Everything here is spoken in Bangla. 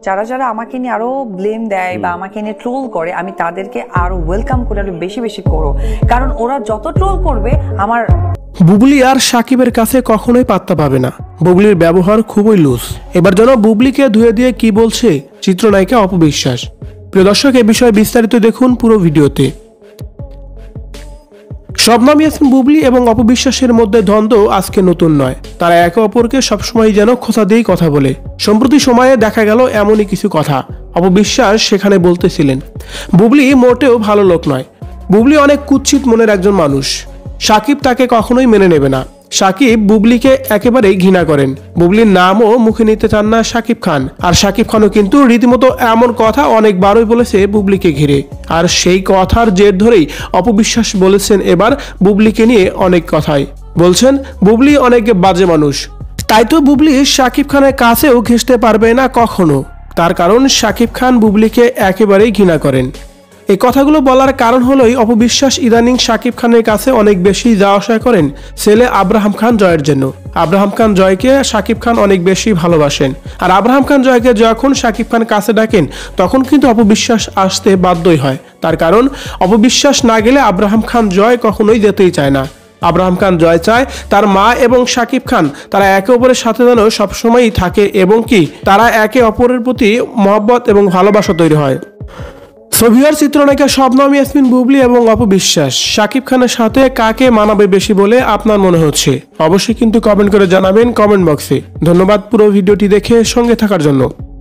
যারা যারা আমাকে নিয়ে আরো ব্লেম দেয় বা আমাকে নিয়ে ট্রোল করে, আমি তাদেরকে আরো ওয়েলকাম করে আরো বেশি বেশি করো, কারণ ওরা যত ট্রোল করবে আমার। বুবলি আর সাকিবের কাছে কখনোই পাত্তা পাবে না। বুবলির ব্যবহার খুবই লুজ। এবার যেন বুবলিকে ধুয়ে দিয়ে কি বলছে চিত্রনায়িকা অপবিশ্বাস। প্রিয় দর্শক, এ বিষয়ে বিস্তারিত দেখুন পুরো ভিডিওতে। শবনম ইয়াসমিন বুবলি এবং অপবিশ্বাসের মধ্যে দ্বন্দ্ব আজকে নতুন নয়। তারা একে অপরকে সবসময় যেন খোঁচা দিয়েই কথা বলে। সম্প্রতি সময়ে দেখা গেল এমনই কিছু কথা। অপবিশ্বাস সেখানে বলতেছিলেন, বুবলি মোটেও ভালো লোক নয়। বুবলি অনেক কুৎসিত মনের একজন মানুষ। সাকিব তাকে কখনোই মেনে নেবে না। সাকিব বুবলিকে একেবারেই ঘৃণা করেন। বুবলির নামও মুখে নিতে চান না সাকিব খান। আর সাকিব খানও কিন্তু রীতিমতো এমন কথা অনেকবারই বলেছে বুবলিকে ঘিরে। আর সেই কথার জের ধরেই অপবিশ্বাস বলেছেন এবার বুবলিকে নিয়ে অনেক কথাই। বলছেন বুবলি অনেক বাজে মানুষ, তাই তো বুবলি সাকিব খানের কাছেও ঘেঁষতে পারবে না কখনো। তার কারণ সাকিব খান বুবলিকে একেবারেই ঘৃণা করেন। এই কথাগুলো বলার কারণ হলোই অপবিশ্বাস ইদানিং সাকিব খানের কাছে অনেক বেশি যাওয়া আসা করেন ছেলে আব্রাহাম খান জয়ের জন্য। আব্রাহাম খান জয়কে সাকিব খান অনেক বেশি ভালোবাসেন। আর আব্রাহাম খান জয়কে যখন সাকিব খান কাছে ডাকেন তখন কিন্তু অপবিশ্বাস আসতে বাধ্যই হয়। তার কারণ অপবিশ্বাস না গেলে আব্রাহাম খান জয় কখনোই যেতেই চায় না। আব্রাহাম খান জয় চায় তার মা এবং সাকিব খান তারা একে অপরের সাথে যেন সবসময়ই থাকে এবং কি তারা একে অপরের প্রতি মহব্বত এবং ভালোবাসা তৈরি হয়। ভিউয়ার, চিত্রনায়িকা শবনম ইয়াসমিন বুবলি এবং অপবিশ্বাস সাকিব খানের সাথে কাকে মানাবে বেশি বলে আপনার মনে হচ্ছে? অবশ্যই কিন্তু কমেন্ট করে জানাবেন কমেন্ট বক্সে। ধন্যবাদ পুরো ভিডিওটি দেখে সঙ্গে থাকার জন্য।